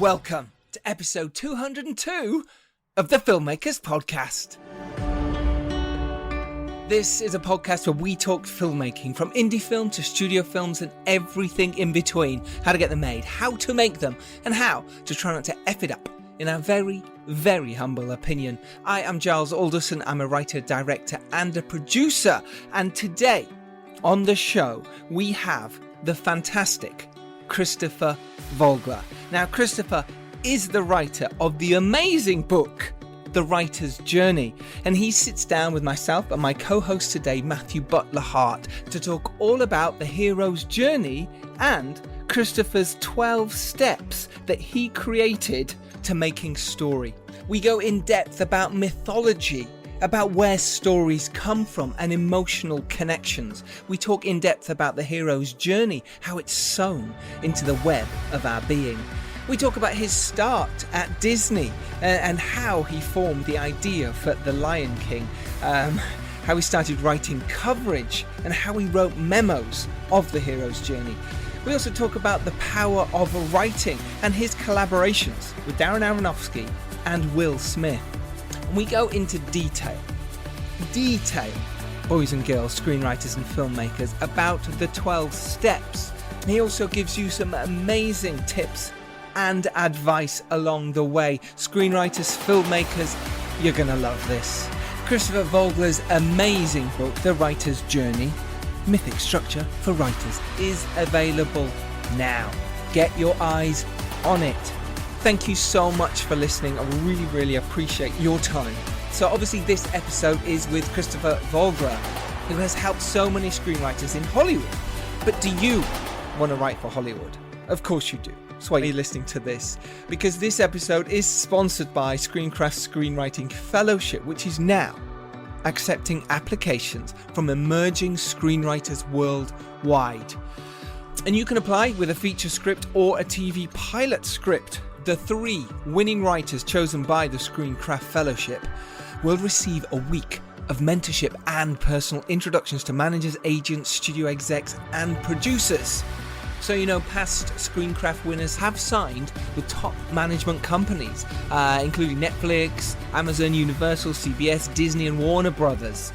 Welcome to episode 202 of the Filmmakers Podcast. This is a podcast where we talk filmmaking, from indie film to studio films and everything in between. How to get them made, how to make them, and how to try not to F it up, in our very, very humble opinion. I am Giles Alderson. I'm a writer, director, and a producer. And today on the show, we have the fantastic Christopher Vogler. Now, Christopher is the writer of the amazing book, The Writer's Journey, and he sits down with myself and my co-host today, Matthew Butler-Hart, to talk all about the hero's journey and Christopher's 12 steps that he created to making story. We go in depth about mythology, about where stories come from and emotional connections. We talk in depth about the hero's journey, how it's sewn into the web of our being. We talk about his start at Disney and how he formed the idea for The Lion King, how he started writing coverage and how he wrote memos of the hero's journey. We also talk about the power of writing and his collaborations with Darren Aronofsky and Will Smith. We go into detail, boys and girls, screenwriters and filmmakers, about the 12 steps. He also gives you some amazing tips and advice along the way. Screenwriters, filmmakers, you're gonna love this. Christopher Vogler's amazing book, The Writer's Journey, Mythic Structure for Writers, is available now. Get your eyes on it. Thank you so much for listening. I really, really appreciate your time. So obviously this episode is with Christopher Vogler, who has helped so many screenwriters in Hollywood. But do you want to write for Hollywood? Of course you do. That's why you're listening to this. Because this episode is sponsored by Screencraft Screenwriting Fellowship, which is now accepting applications from emerging screenwriters worldwide. And you can apply with a feature script or a TV pilot script. The 3 winning writers chosen by the Screencraft Fellowship will receive a week of mentorship and personal introductions to managers, agents, studio execs, and producers. So, past Screencraft winners have signed with top management companies, including Netflix, Amazon, Universal, CBS, Disney, and Warner Brothers.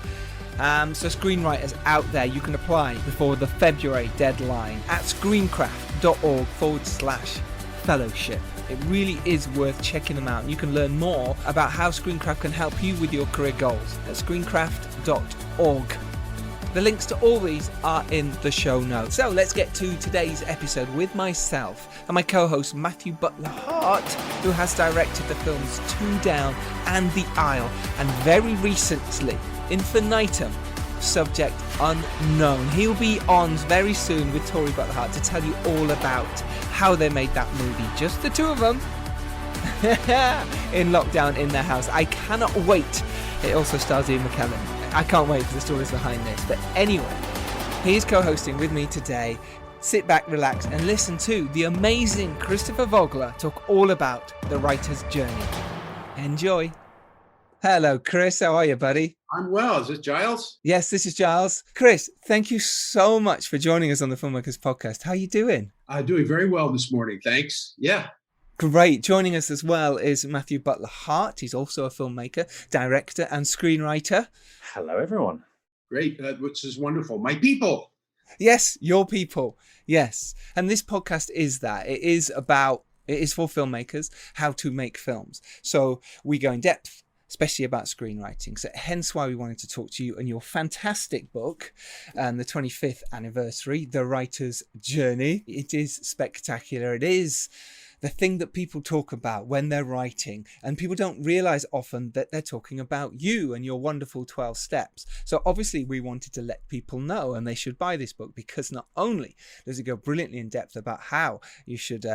So screenwriters out there, you can apply before the February deadline at screencraft.org/fellowship. It really is worth checking them out. And you can learn more about how Screencraft can help you with your career goals at screencraft.org. The links to all these are in the show notes. So let's get to today's episode with myself and my co-host Matthew Butler-Hart, who has directed the films Two Down and The Isle, and very recently, Infinitum, Subject Unknown. He'll be on very soon with Tori Butler-Hart to tell you all about how they made that movie, just the two of them, in lockdown in their house. I cannot wait. It also stars Ian McKellen. I can't wait for the stories behind this. But anyway, he's co-hosting with me today. Sit back, relax, and listen to the amazing Christopher Vogler talk all about the writer's journey. Enjoy. Hello, Chris. How are you, buddy? I'm well. Is this Giles? Yes, this is Giles. Chris, thank you so much for joining us on the Filmmakers Podcast. How are you doing? Doing very well this morning. Thanks. Yeah. Great. Joining us as well is Matthew Butler-Hart. He's also a filmmaker, director, and screenwriter. Hello, everyone. Great. Which is wonderful. My people. Yes, your people. Yes. And this podcast is that. It is for filmmakers, how to make films. So we go in depth, especially about screenwriting. So hence why we wanted to talk to you and your fantastic book, the 25th anniversary, The Writer's Journey. It is spectacular. It is the thing that people talk about when they're writing, and people don't realize often that they're talking about you and your wonderful 12 steps. So obviously we wanted to let people know, and they should buy this book, because not only does it go brilliantly in depth about how you should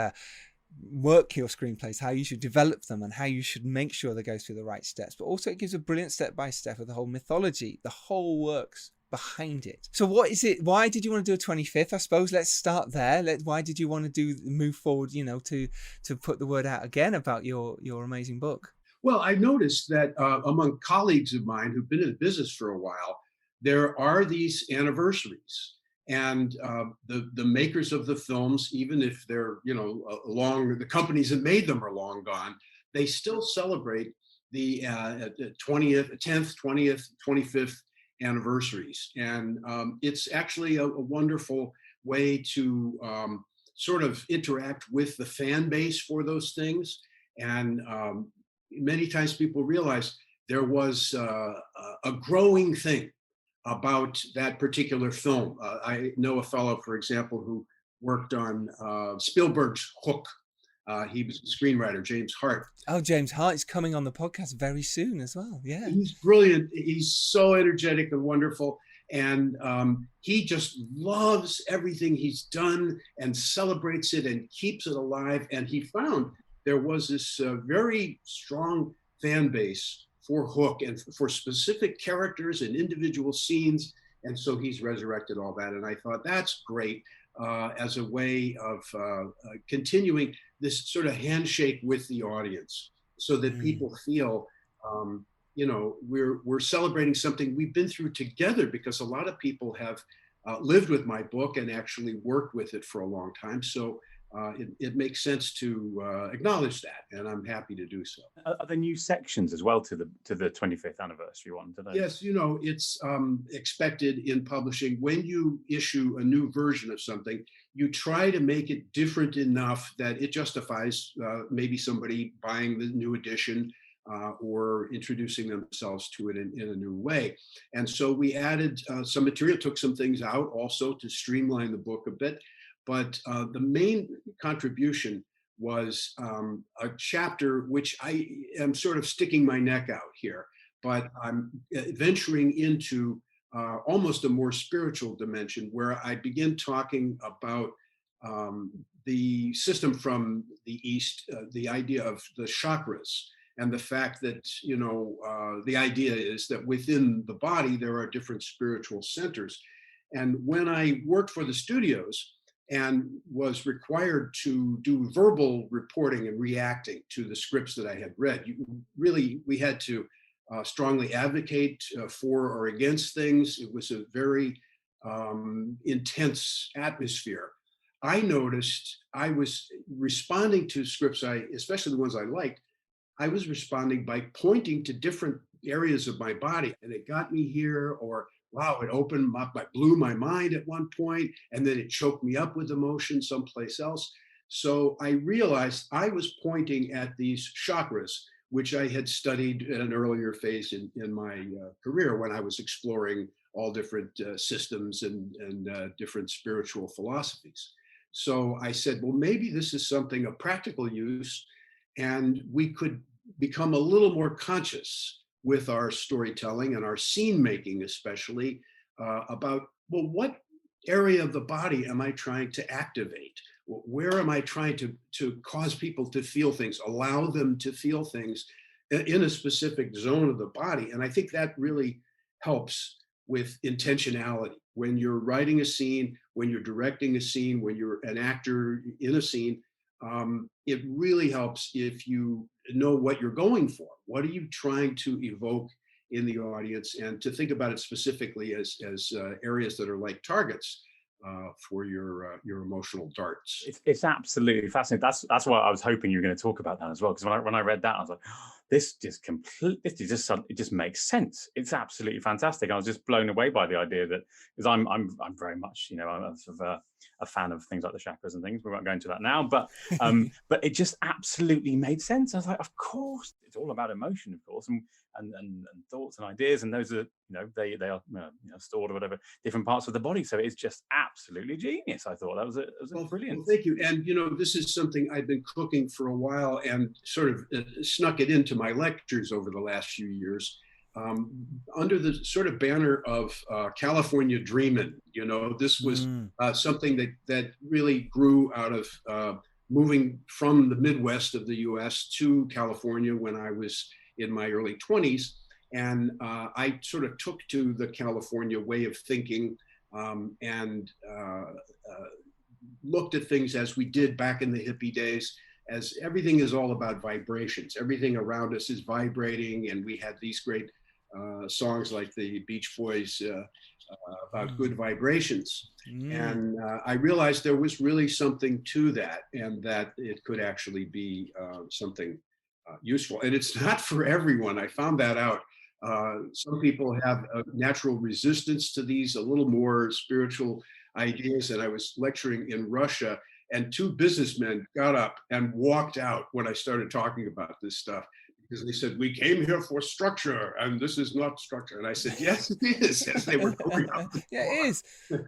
work your screenplays, how you should develop them, and how you should make sure they go through the right steps, but also it gives a brilliant step-by-step of the whole mythology, the whole works behind it. So what is it? Why did you want to do a 25th? I suppose let's start there. Why did you want to move forward, to put the word out again about your amazing book? Well, I noticed that among colleagues of mine who've been in business for a while, there are these anniversaries. And the makers of the films, even if they're long, the companies that made them are long gone, they still celebrate the 20th, 10th, 20th, 25th anniversaries, and it's actually a wonderful way to sort of interact with the fan base for those things. And many times people realize there was a growing thing about that particular film. I know a fellow, for example, who worked on Spielberg's Hook. He was a screenwriter, James Hart. Oh, James Hart is coming on the podcast very soon as well. Yeah. He's brilliant. He's so energetic and wonderful. And he just loves everything he's done and celebrates it and keeps it alive. And he found there was this very strong fan base for Hook and for specific characters and individual scenes. And so he's resurrected all that. And I thought that's great as a way of continuing this sort of handshake with the audience, so that people feel, we're celebrating something we've been through together, because a lot of people have lived with my book and actually worked with it for a long time. So it makes sense to acknowledge that, and I'm happy to do so. Are there new sections as well to the 25th anniversary one today? Yes, it's expected in publishing. When you issue a new version of something, you try to make it different enough that it justifies maybe somebody buying the new edition or introducing themselves to it in a new way. And so we added some material, took some things out also to streamline the book a bit. But the main contribution was a chapter which I am sort of sticking my neck out here, but I'm venturing into almost a more spiritual dimension, where I begin talking about the system from the East, the idea of the chakras, and the fact that, the idea is that within the body, there are different spiritual centers. And when I worked for the studios and was required to do verbal reporting and reacting to the scripts that I had read, we had to strongly advocate for or against things. It was a very intense atmosphere. I noticed I was responding to scripts, especially the ones I liked, I was responding by pointing to different areas of my body, and it got me here, or wow, it opened up, I blew my mind at one point, and then it choked me up with emotion someplace else. So I realized I was pointing at these chakras, which I had studied at an earlier phase in my career, when I was exploring all different systems and different spiritual philosophies. So I said, well, maybe this is something of practical use, and we could become a little more conscious with our storytelling and our scene making, especially about, well, what area of the body am I trying to activate? Where am I trying to cause people to feel things, allow them to feel things in a specific zone of the body? And I think that really helps with intentionality. When you're writing a scene, when you're directing a scene, when you're an actor in a scene, it really helps if you know what you're going for. What are you trying to evoke in the audience, and to think about it specifically as areas that are like targets for your emotional darts. It's absolutely fascinating. That's why I was hoping you were going to talk about that as well. Because when I read that, I was like, it just makes sense. It's absolutely fantastic. I was just blown away by the idea that, because I'm very much, I'm sort of a fan of things like the chakras and things. We won't go into that now, but it just absolutely made sense. I was like, of course, it's all about emotion, of course, and thoughts and ideas, and those are they are stored or whatever, different parts of the body. So it's just absolutely genius. I thought that was brilliant. Well, thank you. And this is something I've been cooking for a while, and sort of snuck it into my lectures over the last few years, under the sort of banner of California Dreamin'. This was something that really grew out of moving from the Midwest of the U.S. to California when I was in my early 20s. And I sort of took to the California way of thinking and looked at things as we did back in the hippie days, as everything is all about vibrations. Everything around us is vibrating, and we had these great songs like the Beach Boys, about good vibrations. Mm. And I realized there was really something to that, and that it could actually be something useful. And it's not for everyone. I found that out. Some people have a natural resistance to these, a little more spiritual ideas. And I was lecturing in Russia, and two businessmen got up and walked out when I started talking about this stuff, because they said, "We came here for structure, and this is not structure." And I said, "Yes, it is." As they were going out the Yeah, it door. is.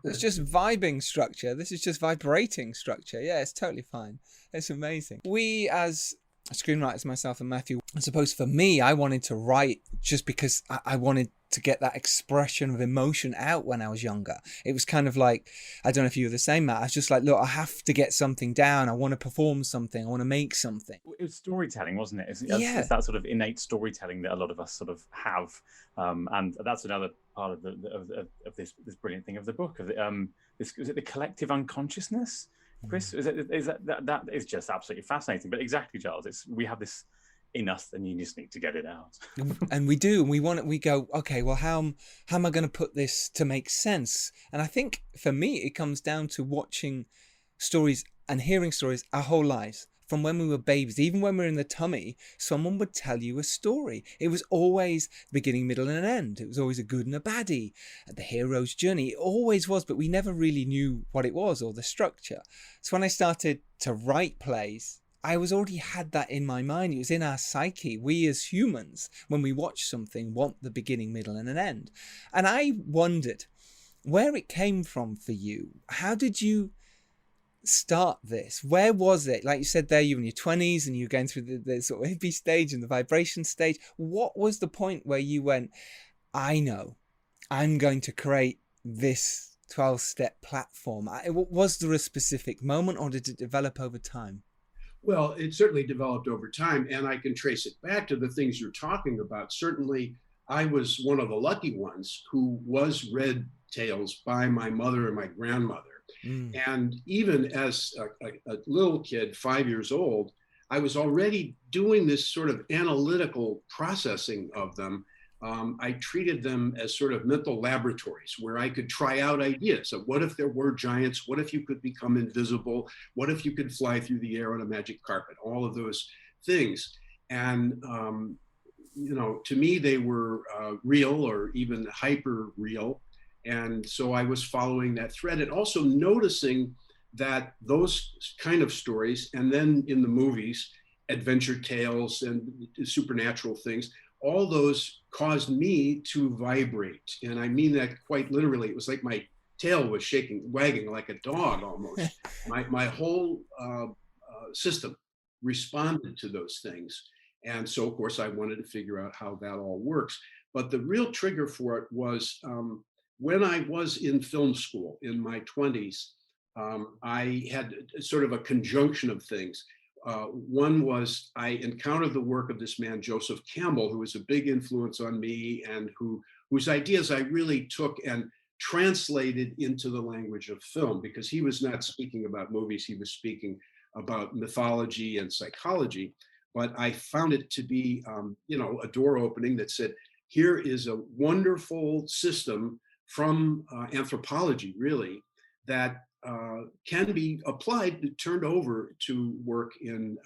It's just vibing structure. This is just vibrating structure. Yeah, it's totally fine. It's amazing. We, as screenwriters, myself and Matthew, I suppose for me, I wanted to write just because I wanted to get that expression of emotion out when I was younger. It was kind of like, I don't know if you were the same, Matt. I was just like, look, I have to get something down. I want to perform something. I want to make something. It was storytelling, wasn't it? Yeah. It's that sort of innate storytelling that a lot of us sort of have, and that's another part of this brilliant thing of the book. Of this, is it the collective unconsciousness, Chris? Is that is just absolutely fascinating. But exactly, Giles, we have this in us, and you just need to get it out. And we do, and we go, okay, well, how am I going to put this to make sense? And I think for me, it comes down to watching stories and hearing stories our whole lives. From when we were babies, even when we were in the tummy, someone would tell you a story. It was always the beginning, middle, and an end. It was always a good and a baddie, the hero's journey. It always was, but we never really knew what it was or the structure. So when I started to write plays, I already had that in my mind. It was in our psyche. We as humans, when we watch something, want the beginning, middle, and an end. And I wondered where it came from for you. How did you start this? Where was it? Like you said there, you were in your 20s and you were going through the sort of hippie stage and the vibration stage. What was the point where you went, I know, I'm going to create this 12-step platform? Was there a specific moment, or did it develop over time? Well, it certainly developed over time, and I can trace it back to the things you're talking about. Certainly, I was one of the lucky ones who was read tales by my mother and my grandmother. And even as a little kid, 5 years old, I was already doing this sort of analytical processing of them. I treated them as sort of mental laboratories where I could try out ideas of what if there were giants, what if you could become invisible, what if you could fly through the air on a magic carpet, all of those things. And, you know, to me, they were real or even hyper real. And so I was following that thread, and also noticing that those kind of stories, and then in the movies, adventure tales and supernatural things, all those caused me to vibrate. And I mean that quite literally. It was like my tail was shaking, wagging like a dog almost. My whole system responded to those things. And so, of course, I wanted to figure out how that all works. But the real trigger for it was when I was in film school in my 20s, I had sort of a conjunction of things. One was I encountered the work of this man, Joseph Campbell, who was a big influence on me, and whose ideas I really took and translated into the language of film, because he was not speaking about movies, he was speaking about mythology and psychology. But I found it to be, you know, a door opening that said, here is a wonderful system from anthropology, really, that can be applied, turned over to work in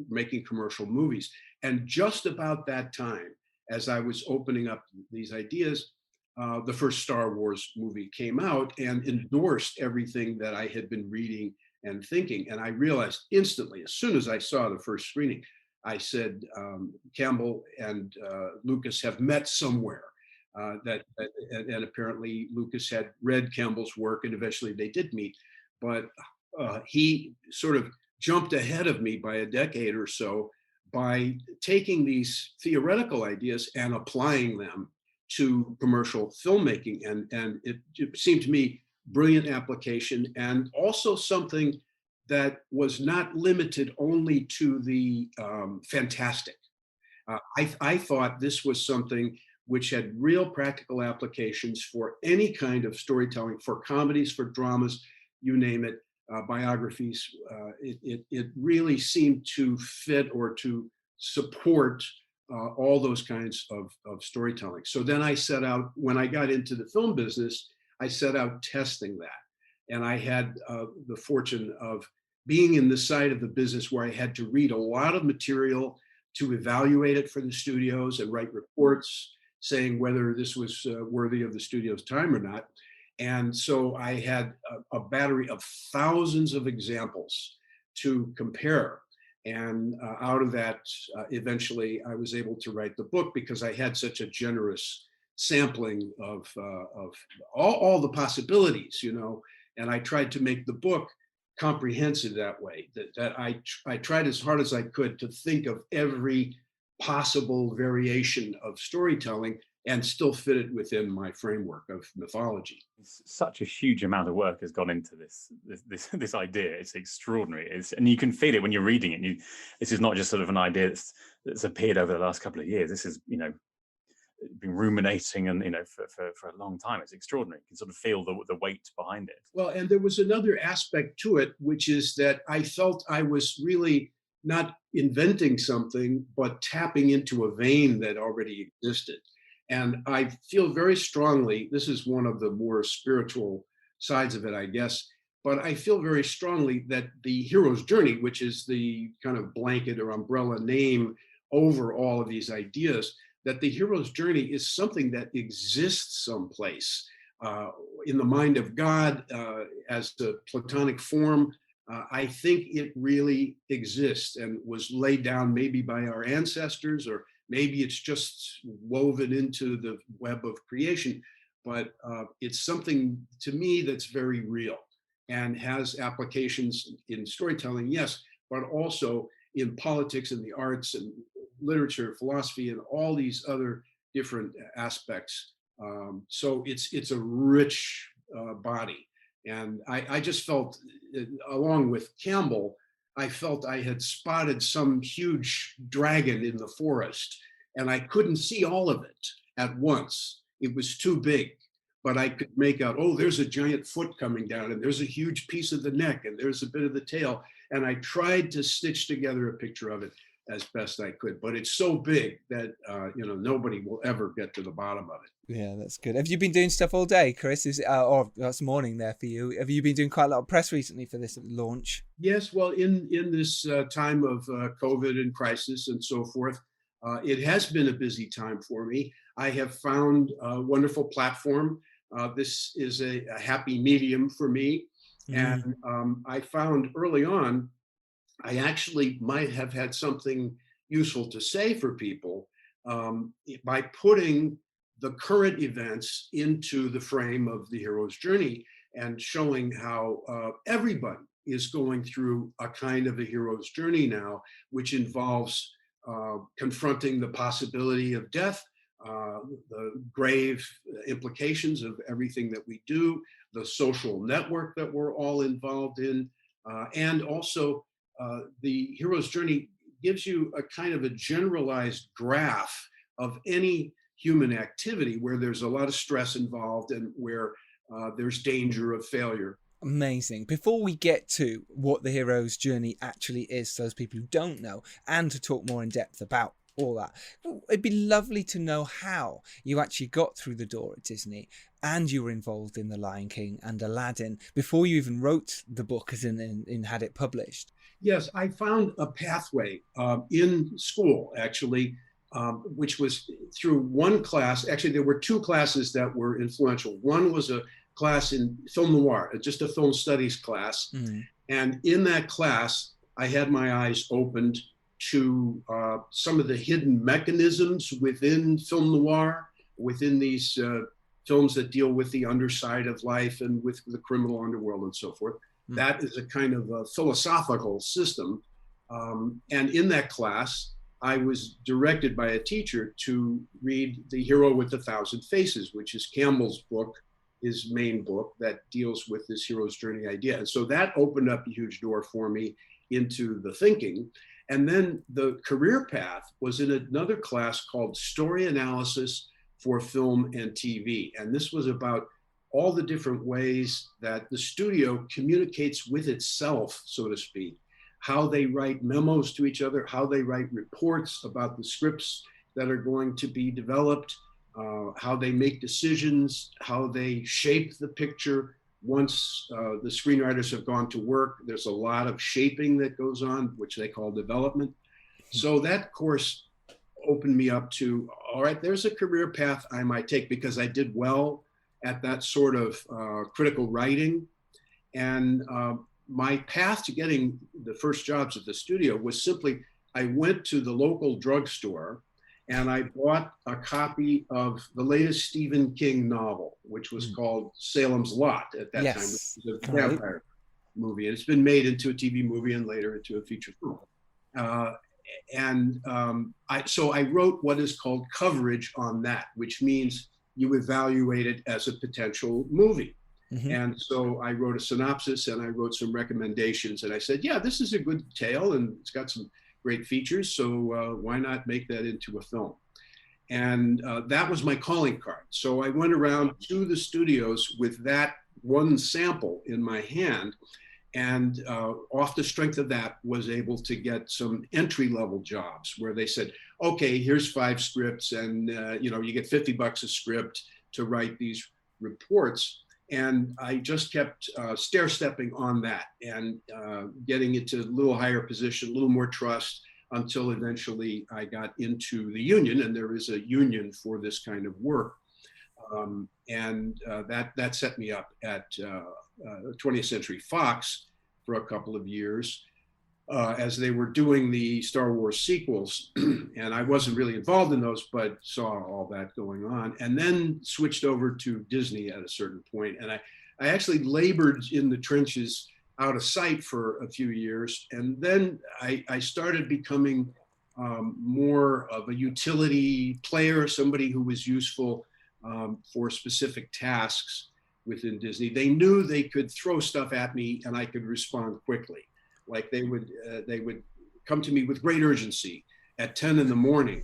making commercial movies. And just about that time, as I was opening up these ideas, the first Star Wars movie came out and endorsed everything that I had been reading and thinking. And I realized instantly, as soon as I saw the first screening, I said, Campbell and Lucas have met somewhere. And apparently Lucas had read Campbell's work, and eventually they did meet. But he sort of jumped ahead of me by a decade or so by taking these theoretical ideas and applying them to commercial filmmaking. And it seemed to me brilliant application, and also something that was not limited only to the fantastic. I thought this was something which had real practical applications for any kind of storytelling, for comedies, for dramas, you name it, biographies. It really seemed to fit or to support all those kinds of storytelling. So then I set out, when I got into the film business, I set out testing that. And I had the fortune of being in the side of the business where I had to read a lot of material to evaluate it for the studios and write reports saying whether this was worthy of the studio's time or not. And so I had a battery of thousands of examples to compare. And out of that, eventually I was able to write the book because I had such a generous sampling of all the possibilities, you know, and I tried to make the book comprehensive that way, that I tried as hard as I could to think of every possible variation of storytelling and still fit it within my framework of mythology. Such a huge amount of work has gone into this idea. It's extraordinary. And you can feel it when you're reading it. This is not just sort of an idea that's appeared over the last couple of years. This is, you know, been ruminating and, you know, for a long time. It's extraordinary. You can sort of feel the weight behind it. Well, and there was another aspect to it, which is that I felt I was really not inventing something, but tapping into a vein that already existed. And I feel very strongly, this is one of the more spiritual sides of it, I guess, but I feel very strongly that the hero's journey, which is the kind of blanket or umbrella name over all of these ideas, that the hero's journey is something that exists someplace in the mind of God as the Platonic form. I think it really exists and was laid down maybe by our ancestors, or maybe it's just woven into the web of creation, but it's something to me that's very real and has applications in storytelling, yes, but also in politics and the arts and literature, philosophy, and all these other different aspects. So it's a rich body. And I just felt, along with Campbell, I felt I had spotted some huge dragon in the forest, and I couldn't see all of it at once. It was too big, but I could make out, oh, there's a giant foot coming down, and there's a huge piece of the neck, and there's a bit of the tail. And I tried to stitch together a picture of it as best I could, but it's so big that you know, nobody will ever get to the bottom of it. Yeah, that's good. Have you been doing stuff all day, Chris? Or that's morning there for you. Have you been doing quite a lot of press recently for this launch? Yes, well, in this time of COVID and crisis and so forth, it has been a busy time for me. I have found a wonderful platform. This is a happy medium for me. And I found early on, I actually might have had something useful to say for people by putting the current events into the frame of the hero's journey and showing how everybody is going through a kind of a hero's journey now, which involves confronting the possibility of death, the grave implications of everything that we do, the social network that we're all involved in, and also the hero's journey gives you a kind of a generalized graph of any human activity where there's a lot of stress involved and where there's danger of failure. Amazing. Before we get to what the hero's journey actually is, those people who don't know, and to talk more in depth about all that, it'd be lovely to know how you actually got through the door at Disney and you were involved in The Lion King and Aladdin before you even wrote the book as in had it published. Yes, I found a pathway in school, actually, which was through one class. Actually, there were two classes that were influential. One was a class in film noir, just a film studies class. And in that class, I had my eyes opened to some of the hidden mechanisms within film noir, within these films that deal with the underside of life and with the criminal underworld and so forth. That is a kind of a philosophical system. And in that class, I was directed by a teacher to read The Hero with a Thousand Faces, which is Campbell's book, his main book that deals with this hero's journey idea. And so that opened up a huge door for me into the thinking. And then the career path was in another class called Story Analysis for Film and TV. And this was about all the different ways that the studio communicates with itself, so to speak, how they write memos to each other, how they write reports about the scripts that are going to be developed, how they make decisions, how they shape the picture. Once the screenwriters have gone to work, there's a lot of shaping that goes on, which they call development. So that course opened me up to, all right, there's a career path I might take, because I did well at that sort of critical writing. And my path to getting the first jobs at the studio was simply, I went to the local drugstore and I bought a copy of the latest Stephen King novel, which was called Salem's Lot at that time, which was a vampire movie. And it's been made into a TV movie and later into a feature film. So I wrote what is called coverage on that, which means you evaluate it as a potential movie. And so I wrote a synopsis and I wrote some recommendations, and I said, yeah, this is a good tale and it's got some great features, so why not make that into a film? And that was my calling card. So I went around to the studios with that one sample in my hand, and off the strength of that was able to get some entry-level jobs where they said, okay, here's 5 scripts, and you get $50 a script to write these reports. And I just kept stair-stepping on that and getting it to a little higher position, a little more trust, until eventually I got into the union, and there is a union for this kind of work. That set me up at 20th Century Fox for a couple of years as they were doing the Star Wars sequels. And I wasn't really involved in those, but saw all that going on, and then switched over to Disney at a certain point. And I actually labored in the trenches out of sight for a few years. And then I started becoming more of a utility player, somebody who was useful for specific tasks within Disney. They knew they could throw stuff at me and I could respond quickly. Like they would come to me with great urgency at 10 in the morning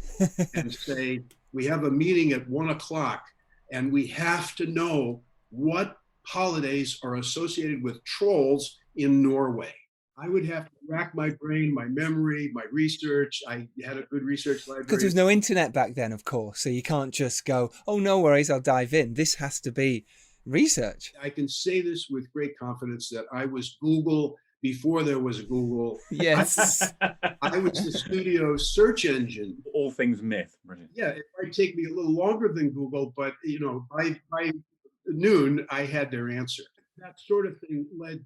and say, we have a meeting at 1 o'clock and we have to know what holidays are associated with trolls in Norway. I would have to rack my brain, my memory, my research. I had a good research library. Because there was no internet back then, of course, so you can't just go, oh, no worries, I'll dive in. This has to be research. I can say this with great confidence that I was Google before there was Google. Yes. I was the studio search engine. All things myth. Brilliant. Yeah, it might take me a little longer than Google, but by noon, I had their answer. That sort of thing led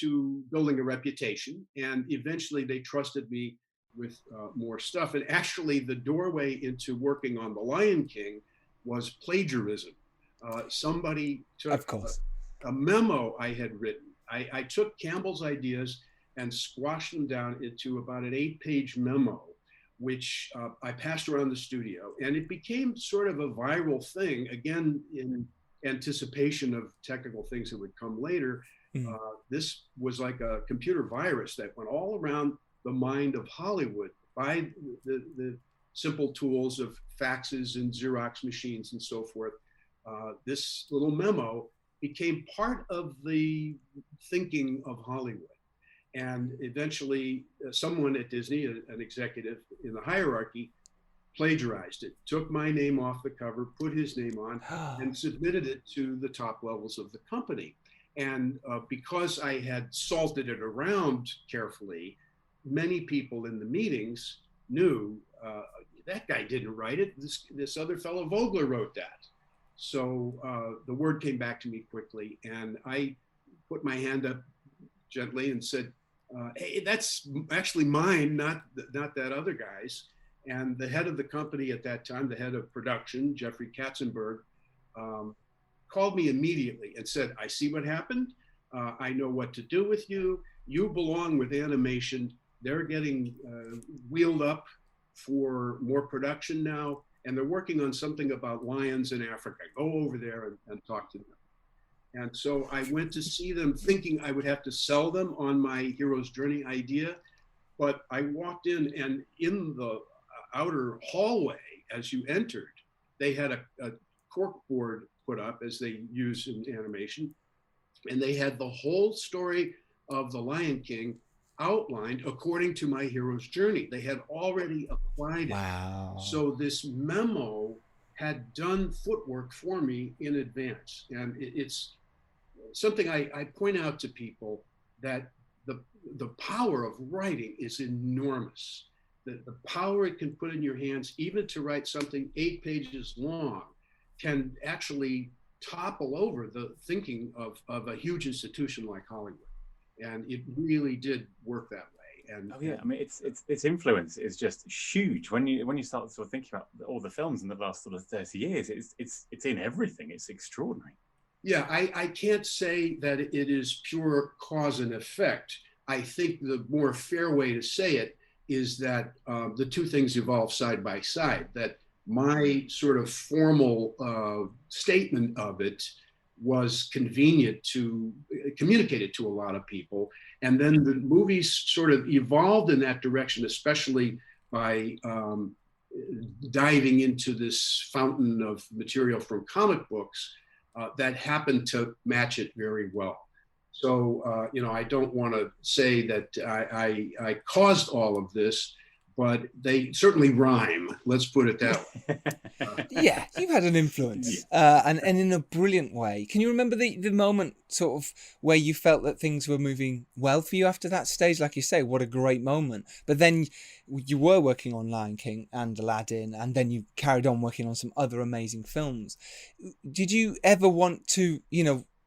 to building a reputation, and eventually they trusted me with more stuff. And actually, the doorway into working on The Lion King was plagiarism. Somebody took of course. A memo I had written. I took Campbell's ideas and squashed them down into about an 8-page memo, which I passed around the studio, and it became sort of a viral thing, again, in anticipation of technical things that would come later. This was like a computer virus that went all around the mind of Hollywood by the simple tools of faxes and Xerox machines and so forth. This little memo became part of the thinking of Hollywood. And eventually someone at Disney, an executive in the hierarchy, plagiarized it, took my name off the cover, put his name on, and submitted it to the top levels of the company. And because I had salted it around carefully, many people in the meetings knew that guy didn't write it. This other fellow Vogler wrote that. So the word came back to me quickly, and I put my hand up gently and said, hey, that's actually mine, not that other guy's. And the head of the company at that time, the head of production, Jeffrey Katzenberg, called me immediately and said, I see what happened. I know what to do with you. You belong with animation. They're getting wheeled up for more production now, and they're working on something about lions in Africa. Go over there and talk to them. And so I went to see them thinking I would have to sell them on my hero's journey idea. But I walked in, and in the outer hallway, as you entered, they had a cork board put up, as they use in animation. And they had the whole story of The Lion King outlined according to my hero's journey. They had already applied it. Wow. So this memo had done footwork for me in advance. And it's something I point out to people, that the power of writing is enormous. The power it can put in your hands, even to write something 8 pages long, can actually topple over the thinking of a huge institution like Hollywood. And it really did work that way. And oh yeah, I mean, its influence is just huge when you start sort of thinking about all the films in the last sort of 30 years. It's in everything. It's extraordinary. yeah, I can't say that it is pure cause and effect. I think the more fair way to say it is that the two things evolve side by side. That my sort of formal statement of it was convenient to communicate it to a lot of people. And then the movies sort of evolved in that direction, especially by diving into this fountain of material from comic books that happened to match it very well. So, I don't want to say that I caused all of this, but they certainly rhyme. Let's put it that way. Yeah, you had an influence, and in a brilliant way. Can you remember the moment sort of where you felt that things were moving well for you after that stage? Like you say, what a great moment. But then you were working on Lion King and Aladdin, and then you carried on working on some other amazing films. Did you ever want to,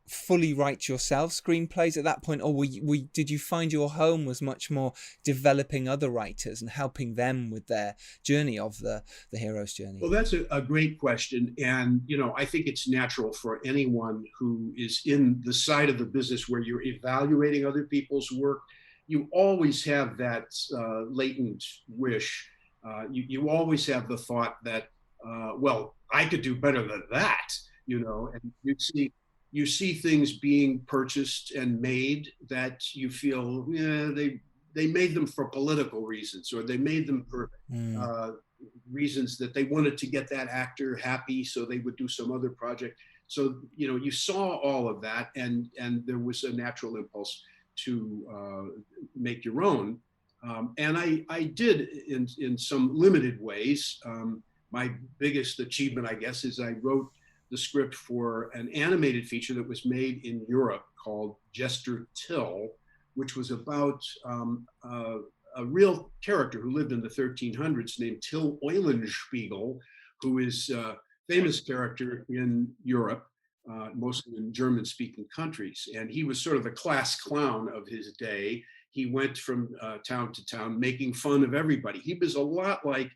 fully write yourself screenplays at that point, or did you find your home was much more developing other writers and helping them with their journey of the hero's journey? Well, that's a great question. And, I think it's natural for anyone who is in the side of the business where you're evaluating other people's work. You always have that latent wish. You always have the thought that, well, I could do better than that, and you see things being purchased and made that you feel, they made them for political reasons, or they made them for reasons that they wanted to get that actor happy, so they would do some other project. So, you saw all of that, and there was a natural impulse to make your own. And I did in some limited ways. My biggest achievement, I guess, is I wrote the script for an animated feature that was made in Europe called Jester Till, which was about a real character who lived in the 1300s named Till Eulenspiegel, who is a famous character in Europe, mostly in German-speaking countries. And he was sort of the class clown of his day. He went from town to town making fun of everybody. He was a lot like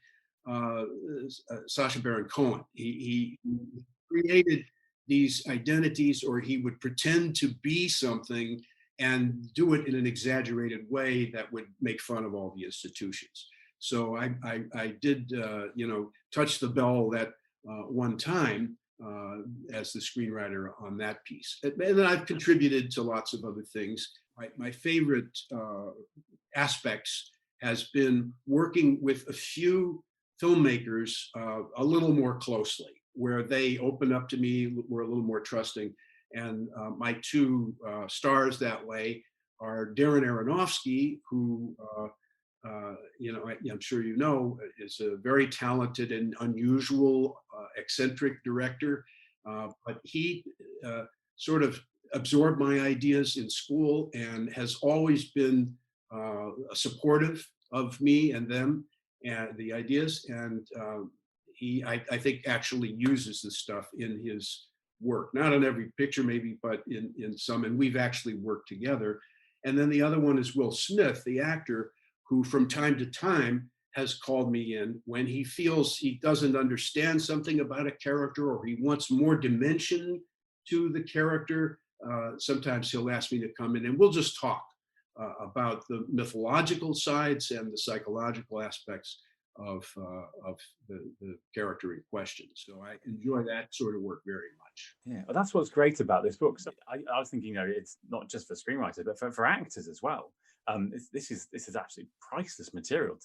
Sacha Baron Cohen. He created these identities, or he would pretend to be something and do it in an exaggerated way that would make fun of all the institutions. So I did, touch the bell that one time as the screenwriter on that piece. And then I've contributed to lots of other things. My favorite aspects has been working with a few filmmakers a little more closely, where they opened up to me, were a little more trusting. And my two stars that way are Darren Aronofsky, who, I'm sure is a very talented and unusual, eccentric director. But he sort of absorbed my ideas in school and has always been supportive of me and them and the ideas. And I think actually uses this stuff in his work, not on every picture maybe, but in some, and we've actually worked together. And then the other one is Will Smith, the actor, who from time to time has called me in when he feels he doesn't understand something about a character, or he wants more dimension to the character. Sometimes he'll ask me to come in and we'll just talk about the mythological sides and the psychological aspects of the character in question. So I enjoy that sort of work very much. Yeah, well, that's what's great about this book. So I was thinking, it's not just for screenwriters, but for actors as well. This is absolutely priceless material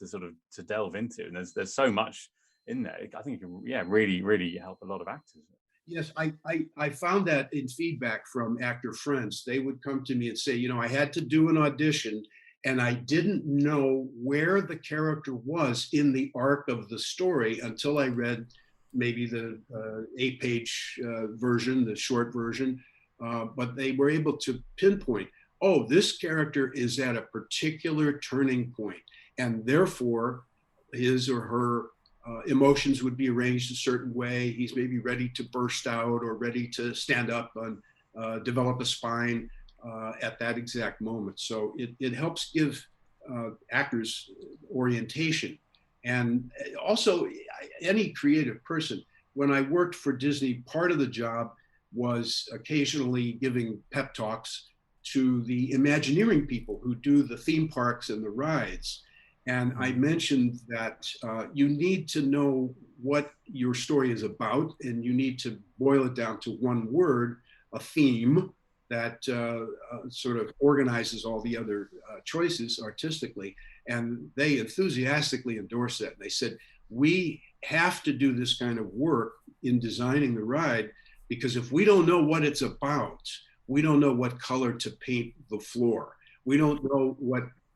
to delve into, and there's so much in there. I think it can, really help a lot of actors. Yes, I found that in feedback from actor friends. They would come to me and say, I had to do an audition and I didn't know where the character was in the arc of the story until I read maybe the 8-page version, the short version, but they were able to pinpoint, oh, this character is at a particular turning point, and therefore his or her emotions would be arranged a certain way. He's maybe ready to burst out or ready to stand up and develop a spine at that exact moment. So it helps give actors orientation. And also, any creative person, when I worked for Disney, part of the job was occasionally giving pep talks to the Imagineering people who do the theme parks and the rides. And I mentioned that you need to know what your story is about, and you need to boil it down to one word, a theme that sort of organizes all the other choices artistically. And they enthusiastically endorsed that. They said, we have to do this kind of work in designing the ride, because if we don't know what it's about, we don't know what color to paint the floor. We don't know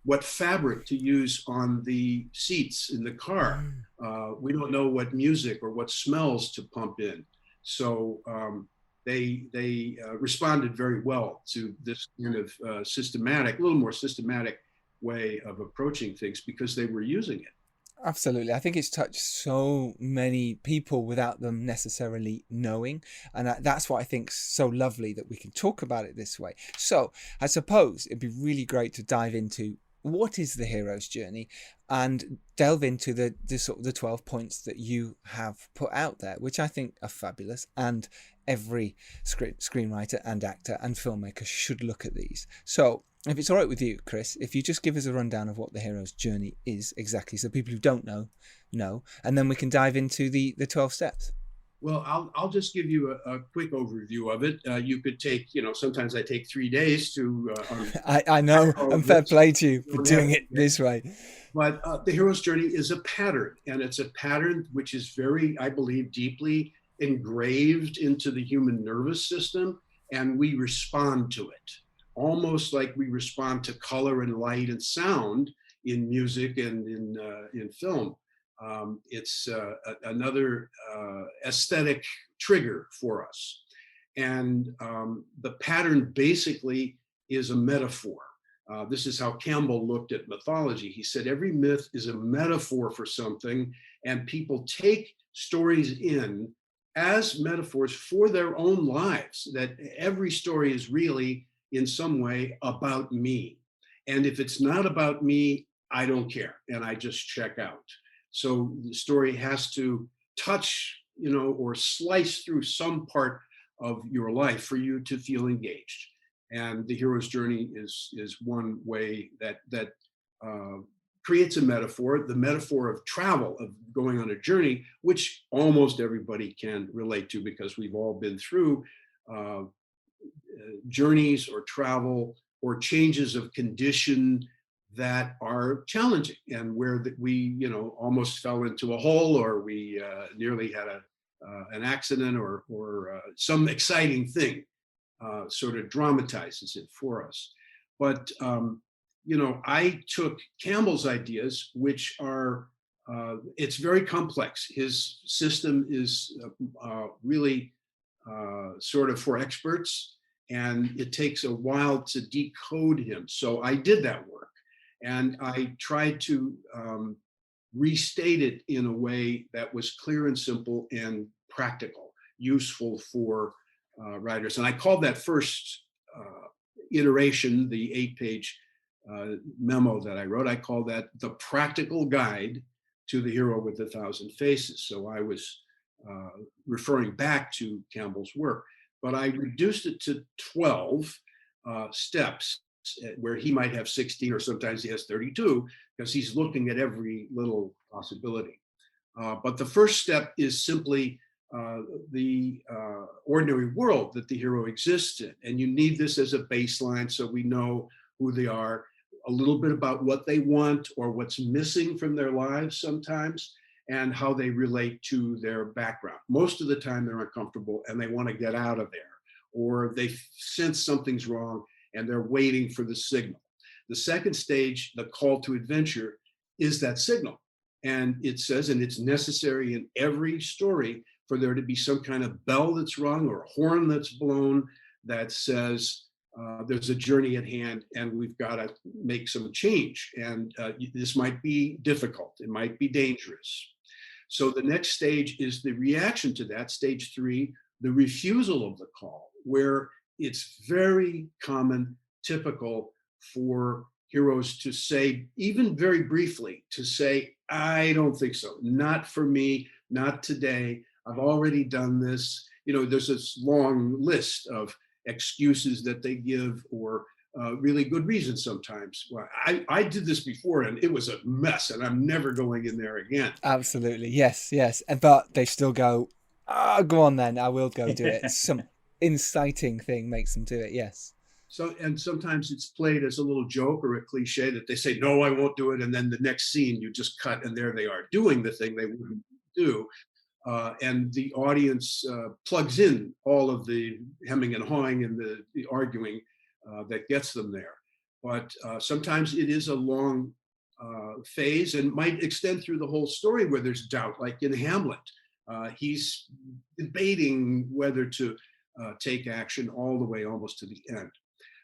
what fabric to use on the seats in the car. We don't know what music or what smells to pump in. So they responded very well to this kind of systematic, a little more systematic way of approaching things, because they were using it. Absolutely. I think it's touched so many people without them necessarily knowing. And that's what I think is so lovely, that we can talk about it this way. So I suppose it'd be really great to dive into what is the hero's journey and delve into the sort of the 12 points that you have put out there, which I think are fabulous. And every screenwriter and actor and filmmaker should look at these. So if it's all right with you, Chris, if you just give us a rundown of what the hero's journey is exactly, so people who don't know, and then we can dive into the 12 steps. Well, I'll just give you a quick overview of it. You could take, sometimes I take 3 days to. I know, and fair play to you for doing it this way. But the hero's journey is a pattern, and it's a pattern which is very, I believe, deeply engraved into the human nervous system, and we respond to it. Almost like we respond to color and light and sound in music and in film. It's another aesthetic trigger for us. And the pattern basically is a metaphor. This is how Campbell looked at mythology. He said every myth is a metaphor for something, and people take stories in as metaphors for their own lives, that every story is really in some way about me. And if it's not about me, I don't care, and I just check out. So the story has to touch, or slice through some part of your life for you to feel engaged. And the hero's journey is one way that creates a metaphor, the metaphor of travel, of going on a journey, which almost everybody can relate to, because we've all been through journeys or travel or changes of condition that are challenging, and where we almost fell into a hole, or we nearly had an accident, or some exciting thing sort of dramatizes it for us. But I took Campbell's ideas, which are it's very complex. His system is really sort of for experts, and it takes a while to decode him. So I did that work, and I tried to restate it in a way that was clear and simple and practical, useful for writers. And I called that first iteration, the 8-page memo that I wrote, I called that the practical guide to the hero with 1,000 faces. So I was referring back to Campbell's work, but I reduced it to 12 steps, where he might have 16, or sometimes he has 32, because he's looking at every little possibility. But the first step is simply the ordinary world that the hero exists in. And you need this as a baseline, so we know who they are, a little bit about what they want or what's missing from their lives sometimes, and how they relate to their background. Most of the time they're uncomfortable and they want to get out of there, or they sense something's wrong and they're waiting for the signal. The second stage, the call to adventure, is that signal. And it says, and it's necessary in every story, for there to be some kind of bell that's rung or a horn that's blown that says there's a journey at hand and we've got to make some change. And this might be difficult. It might be dangerous. So the next stage is the reaction to that, stage 3, the refusal of the call, where it's very common, typical for heroes to say, even very briefly, to say, I don't think so, not for me, not today, I've already done this. You know, there's this long list of excuses that they give, or really good reasons sometimes. Well, I did this before and it was a mess and I'm never going in there again. Absolutely. Yes, yes. But they still go, go on then, I will go do it. Some inciting thing makes them do it. Yes. So, and sometimes it's played as a little joke or a cliche that they say, no, I won't do it. And then the next scene you just cut and there they are doing the thing they wouldn't do. And the audience plugs in all of the hemming and hawing and the arguing that gets them there. But sometimes it is a long phase and might extend through the whole story where there's doubt, like in Hamlet. He's debating whether to take action all the way almost to the end.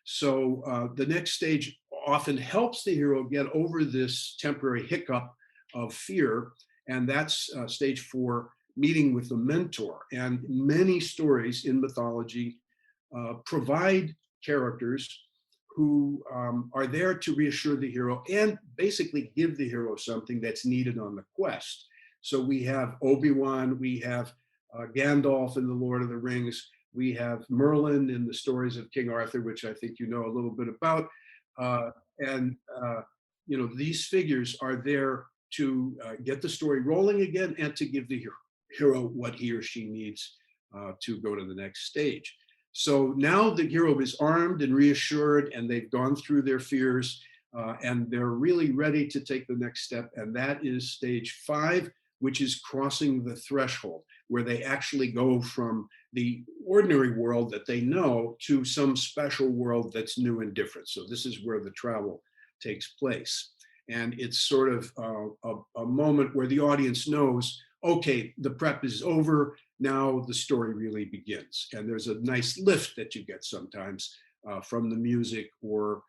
So the next stage often helps the hero get over this temporary hiccup of fear, and that's stage 4, meeting with the mentor. And many stories in mythology provide characters who are there to reassure the hero and basically give the hero something that's needed on the quest. So we have Obi-Wan, we have Gandalf in The Lord of the Rings, we have Merlin in the stories of King Arthur, which I think you know a little bit about. You know, these figures are there to get the story rolling again and to give the hero what he or she needs to go to the next stage. So now the hero is armed and reassured, and they've gone through their fears, and they're really ready to take the next step. And that is stage 5, which is crossing the threshold, where they actually go from the ordinary world that they know to some special world that's new and different. So this is where the travel takes place. And it's sort of a moment where the audience knows, okay, the prep is over, now the story really begins. And there's a nice lift that you get sometimes from the music or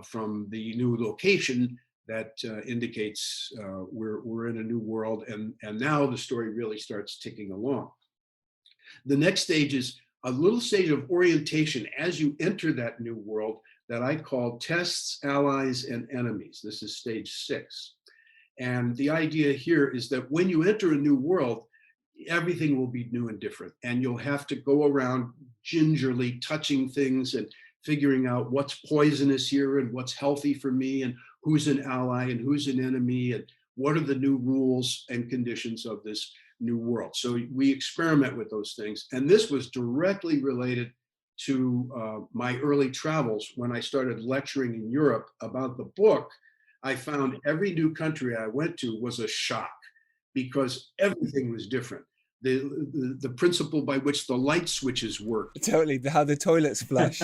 from the new location that indicates we're in a new world, and now the story really starts ticking along. The next stage is a little stage of orientation as you enter that new world that I call tests, allies, and enemies. This is stage 6. And the idea here is that when you enter a new world, everything will be new and different. And you'll have to go around gingerly touching things and figuring out what's poisonous here and what's healthy for me and who's an ally and who's an enemy and what are the new rules and conditions of this new world. So we experiment with those things. And this was directly related to my early travels. When I started lecturing in Europe about the book, I found every new country I went to was a shock because everything was different. The principle by which the light switches work. Totally, how the toilet's flushed.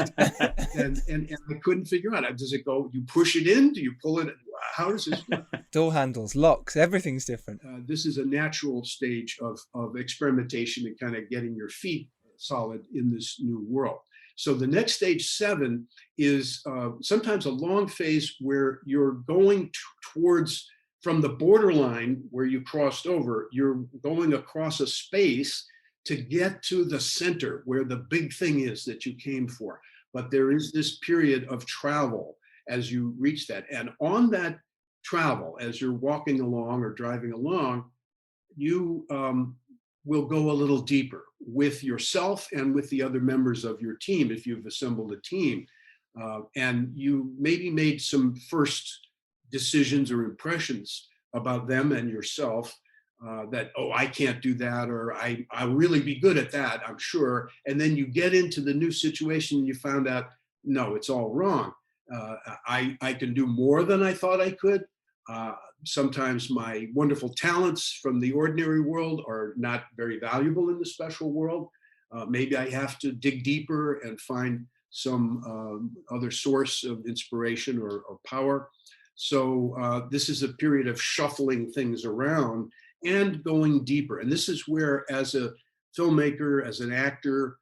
and I couldn't figure out, does it go, you push it in? Do you pull it? How does this work? Door handles, locks, everything's different. This is a natural stage of experimentation and kind of getting your feet solid in this new world. So the next stage 7 is sometimes a long phase where you're going towards, from the borderline where you crossed over, you're going across a space to get to the center where the big thing is that you came for. But there is this period of travel as you reach that. And on that travel, as you're walking along or driving along, you will go a little deeper with yourself and with the other members of your team if you've assembled a team. And you maybe made some first decisions or impressions about them and yourself that, oh, I can't do that, or I'll really be good at that, I'm sure. And then you get into the new situation and you found out, no, it's all wrong. I can do more than I thought I could. Sometimes my wonderful talents from the ordinary world are not very valuable in the special world. Maybe I have to dig deeper and find some other source of inspiration or power. So this is a period of shuffling things around and going deeper. And this is where, as a filmmaker, as an actor,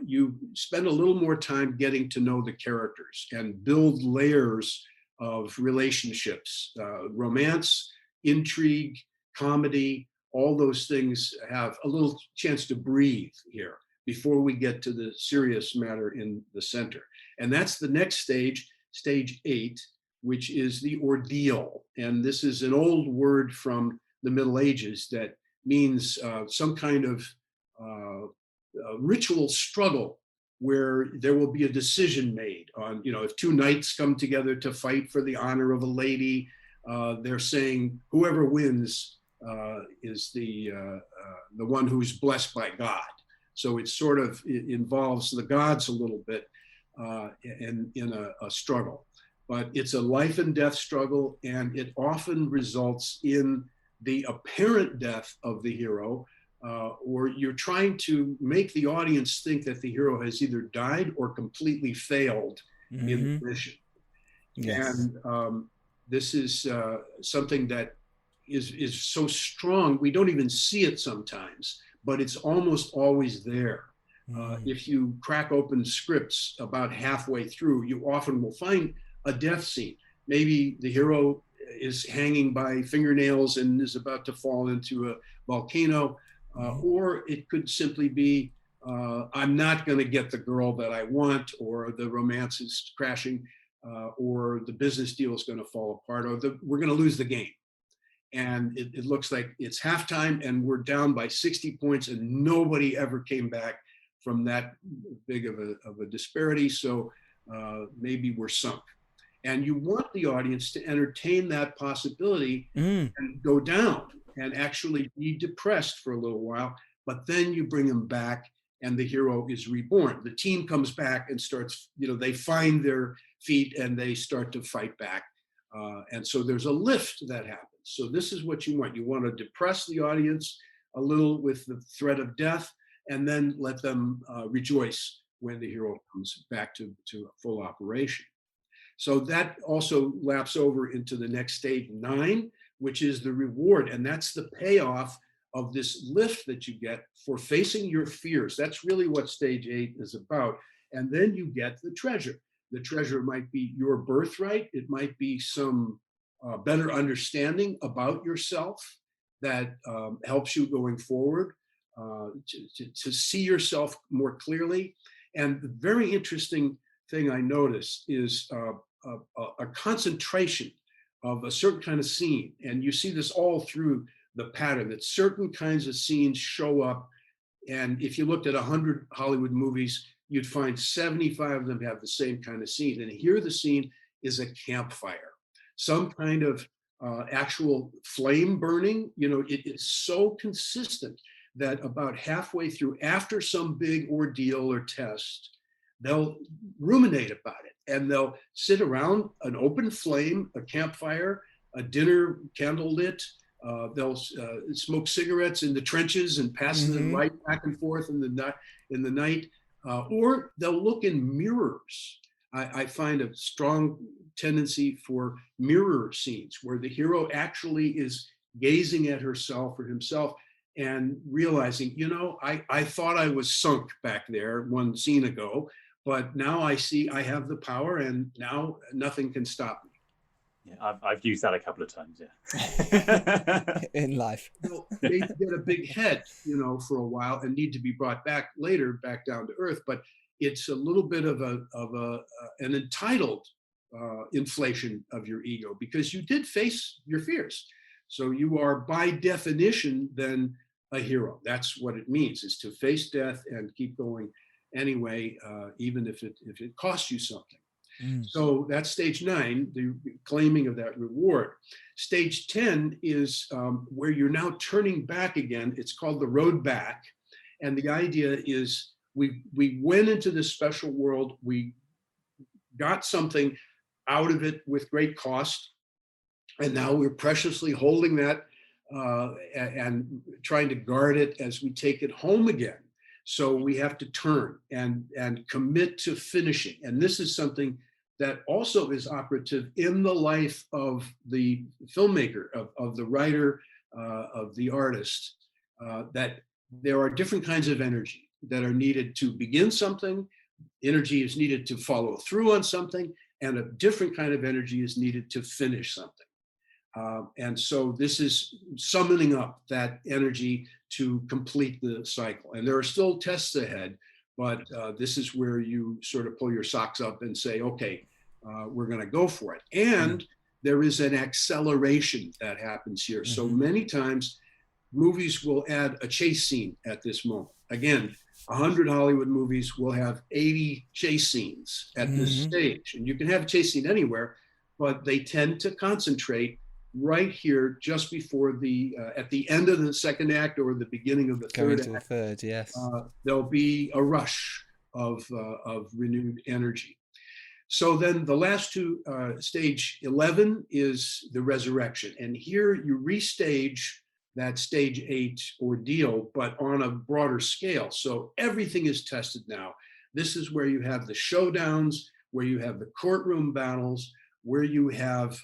you spend a little more time getting to know the characters and build layers of relationships, romance, intrigue, comedy, all those things have a little chance to breathe here before we get to the serious matter in the center. And that's the next stage, stage 8, which is the ordeal. And this is an old word from the Middle Ages that means some kind of ritual struggle where there will be a decision made on, if two knights come together to fight for the honor of a lady, they're saying whoever wins is the one who's blessed by God. So it involves the gods a little bit in a struggle. But it's a life and death struggle, and it often results in the apparent death of the hero, or you're trying to make the audience think that the hero has either died or completely failed in the mission. Yes. And this is something that is so strong, we don't even see it sometimes, but it's almost always there. If you crack open scripts about halfway through, you often will find a death scene. Maybe the hero is hanging by fingernails and is about to fall into a volcano, or it could simply be, I'm not going to get the girl that I want, or the romance is crashing, or the business deal is going to fall apart, or we're going to lose the game. And it looks like it's halftime and we're down by 60 points and nobody ever came back from that big of a disparity. So maybe we're sunk. And you want the audience to entertain that possibility and go down and actually be depressed for a little while, but then you bring them back and the hero is reborn. The team comes back and starts, they find their feet and they start to fight back. And so there's a lift that happens. So this is what you want. You want to depress the audience a little with the threat of death, and then let them rejoice when the hero comes back to full operation. So that also laps over into the next stage 9, which is the reward. And that's the payoff of this lift that you get for facing your fears. That's really what stage 8 is about. And then you get the treasure. The treasure might be your birthright. It might be some better understanding about yourself that helps you going forward, to see yourself more clearly. And the very interesting thing I noticed is a concentration of a certain kind of scene. And you see this all through the pattern, that certain kinds of scenes show up. And if you looked at 100 Hollywood movies, you'd find 75 of them have the same kind of scene. And here the scene is a campfire, some kind of actual flame burning. It is so consistent that about halfway through, after some big ordeal or test, they'll ruminate about it and they'll sit around an open flame, a campfire, a dinner candlelit. They'll smoke cigarettes in the trenches and pass the light back and forth in the night, or they'll look in mirrors. I find a strong tendency for mirror scenes where the hero actually is gazing at herself or himself and realizing, I thought I was sunk back there one scene ago, but now I see I have the power and now nothing can stop me. Yeah, I've used that a couple of times, yeah. In life. They get a big head, for a while and need to be brought back later, back down to earth. But it's a little bit of an entitled inflation of your ego, because you did face your fears. So you are by definition then a hero. That's what it means, is to face death and keep going anyway, even if it costs you something. So that's stage 9, the claiming of that reward. Stage 10 is where you're now turning back again. It's called the road back. And the idea is we went into this special world, we got something out of it with great cost, and now we're preciously holding that and trying to guard it as we take it home again. So we have to turn and commit to finishing. And this is something that also is operative in the life of the filmmaker, of the writer, of the artist, that there are different kinds of energy that are needed to begin something. Energy is needed to follow through on something, and a different kind of energy is needed to finish something. And so this is summoning up that energy to complete the cycle. And there are still tests ahead, but this is where you sort of pull your socks up and say, okay, we're going to go for it. And there is an acceleration that happens here. Mm-hmm. So many times movies will add a chase scene at this moment. Again, 100 Hollywood movies will have 80 chase scenes at this stage. And you can have a chase scene anywhere, but they tend to concentrate right here just before the, at the end of the second act or the beginning of the third act. Going to the third, yes. There'll be a rush of renewed energy. So then the last two, stage 11 is the resurrection. And here you restage that stage 8 ordeal, but on a broader scale. So everything is tested now. This is where you have the showdowns, where you have the courtroom battles, where you have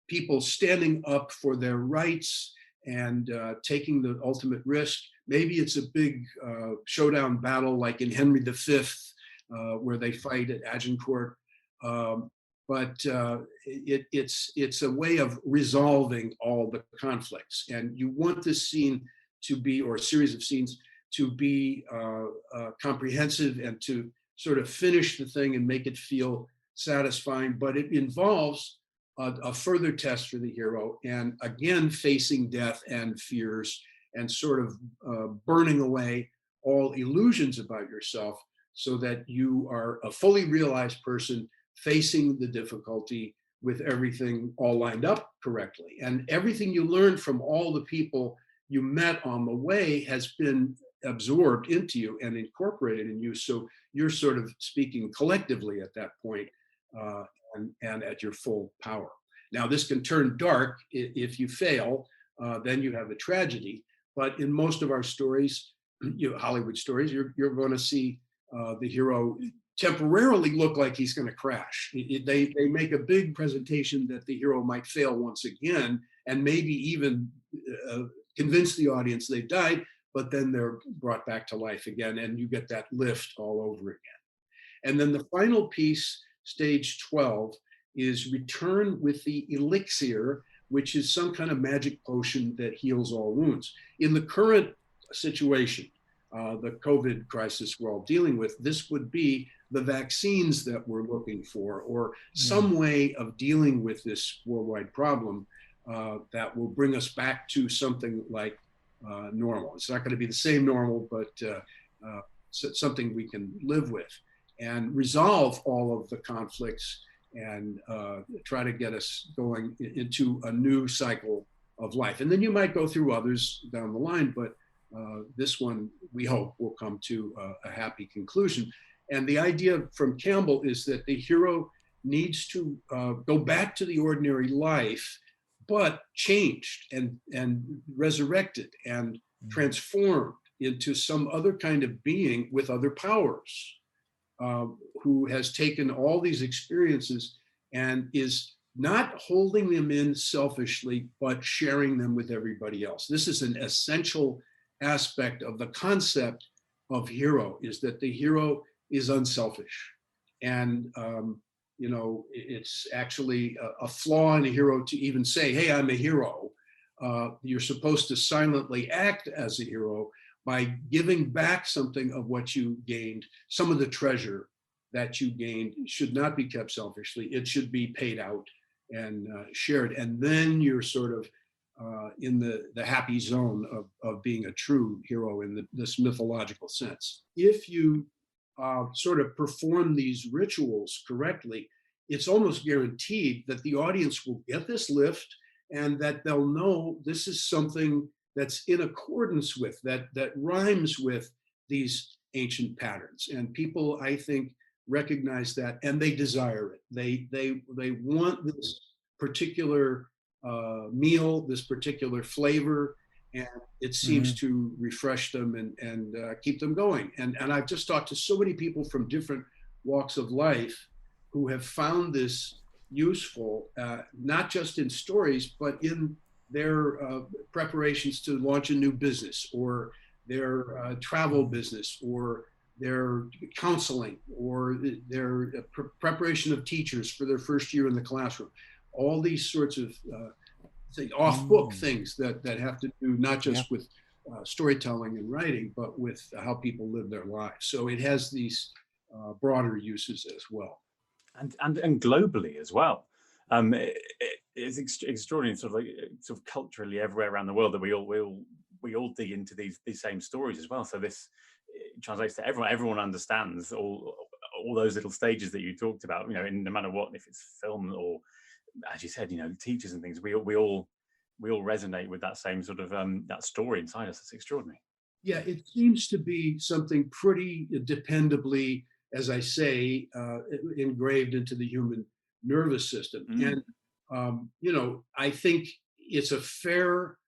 people standing up for their rights and taking the ultimate risk. Maybe it's a big showdown battle like in Henry V, where they fight at Agincourt. But it's a way of resolving all the conflicts. And you want this scene to be, or a series of scenes, to be comprehensive and to sort of finish the thing and make it feel satisfying. But it involves a further test for the hero, and again, facing death and fears and sort of burning away all illusions about yourself so that you are a fully realized person facing the difficulty with everything all lined up correctly. And everything you learned from all the people you met on the way has been absorbed into you and incorporated in you. So you're sort of speaking collectively at that point, and at your full power. Now, this can turn dark if you fail, then you have a tragedy. But in most of our stories, Hollywood stories, you're going to see the hero temporarily look like he's going to crash. They make a big presentation that the hero might fail once again, and maybe even convince the audience they've died, but then they're brought back to life again, and you get that lift all over again. And then the final piece, stage 12, is return with the elixir, which is some kind of magic potion that heals all wounds. In the current situation, the COVID crisis we're all dealing with, this would be the vaccines that we're looking for, or some way of dealing with this worldwide problem that will bring us back to something like normal. It's not going to be the same normal, but something we can live with and resolve all of the conflicts and try to get us going into a new cycle of life. And then you might go through others down the line, but this one, we hope, will come to a happy conclusion. And the idea from Campbell is that the hero needs to go back to the ordinary life, but changed and resurrected and transformed into some other kind of being with other powers, who has taken all these experiences and is not holding them in selfishly, but sharing them with everybody else. This is an essential aspect of the concept of hero, is that the hero is unselfish. And, it's actually a flaw in a hero to even say, hey, I'm a hero. You're supposed to silently act as a hero by giving back something of what you gained. Some of the treasure that you gained should not be kept selfishly. It should be paid out and shared. And then you're sort of in the happy zone of being a true hero in this mythological sense. If you sort of perform these rituals correctly, it's almost guaranteed that the audience will get this lift and that they'll know this is something that's in accordance with, that rhymes with these ancient patterns. And people, I think, recognize that and they desire it. They want this particular meal, this particular flavor, and it seems to refresh them and keep them going. And I've just talked to so many people from different walks of life who have found this useful, not just in stories, but in their preparations to launch a new business or their travel business, or their counseling, or their preparation of teachers for their first year in the classroom. All these sorts of say off-book things that have to do not just with storytelling and writing, but with how people live their lives. So it has these broader uses as well. And globally as well. It's extraordinary, sort of culturally everywhere around the world, that we all dig into these same stories as well. So this translates to everyone. Everyone understands all those little stages that you talked about. You know, in no matter what, if it's film or, as you said, you know, teachers and things, we all resonate with that same sort of that story inside us. It's extraordinary. Yeah, it seems to be something pretty dependably, as I say, engraved into the human nervous system. And, you know, I think it's a fair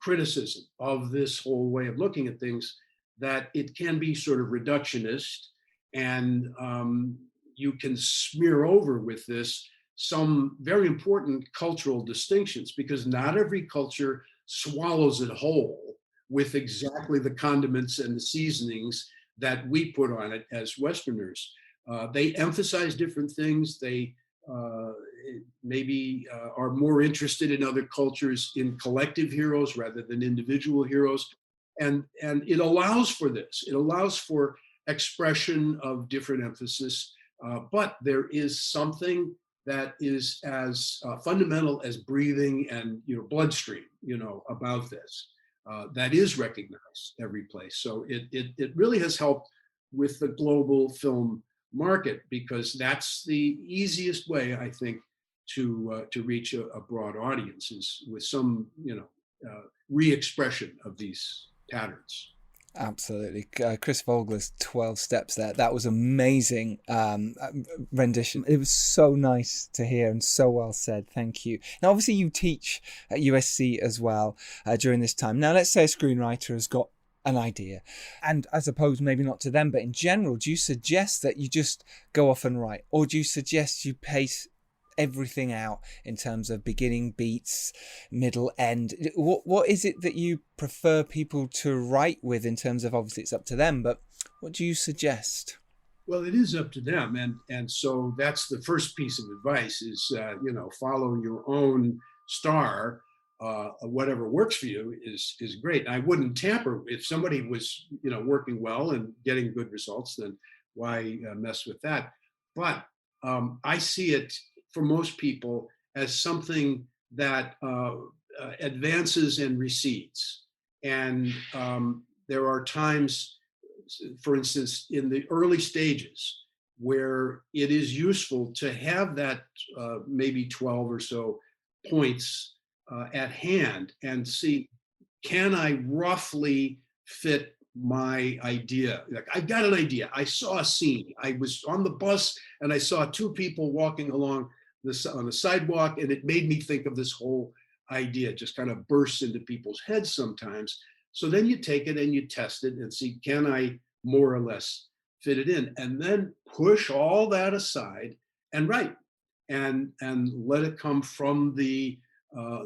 criticism of this whole way of looking at things, that it can be sort of reductionist, and you can smear over with this some very important cultural distinctions, because not every culture swallows it whole with exactly the condiments and the seasonings that we put on it as Westerners. They emphasize different things. They maybe are more interested in other cultures in collective heroes rather than individual heroes. And it allows for this. It allows for expression of different emphasis, but there is something that is as fundamental as breathing and, you know, bloodstream, you know, about this. That is recognized every place. So it really has helped with the global film market, because that's the easiest way, I think, to reach a broad audience, is with some, you know, re-expression of these patterns. Absolutely. Chris Vogler's 12 Steps there. That was amazing rendition. It was so nice to hear and so well said. Thank you. Now, obviously, you teach at USC as well during this time. Now, let's say a screenwriter has got an idea, and I suppose maybe not to them, but in general, do you suggest that you just go off and write, or do you suggest you pace everything out in terms of beginning, beats, middle, end? What is it that you prefer people to write with, in terms of, obviously it's up to them, but what do you suggest? Well, it is up to them, and so that's the first piece of advice: is you know, follow your own star. Whatever works for you is great. I wouldn't tamper. If somebody was, you know, working well and getting good results, then why mess with that? But I see it, for most people, as something that advances and recedes. And there are times, for instance, in the early stages, where it is useful to have that maybe 12 or so points at hand, and see, can I roughly fit my idea? Like, I got an idea. I saw a scene. I was on the bus and I saw two people walking along on the sidewalk, and it made me think of this whole idea. It just kind of bursts into people's heads sometimes. So then you take it and you test it and see, can I more or less fit it in? And then push all that aside and write, and let it come from the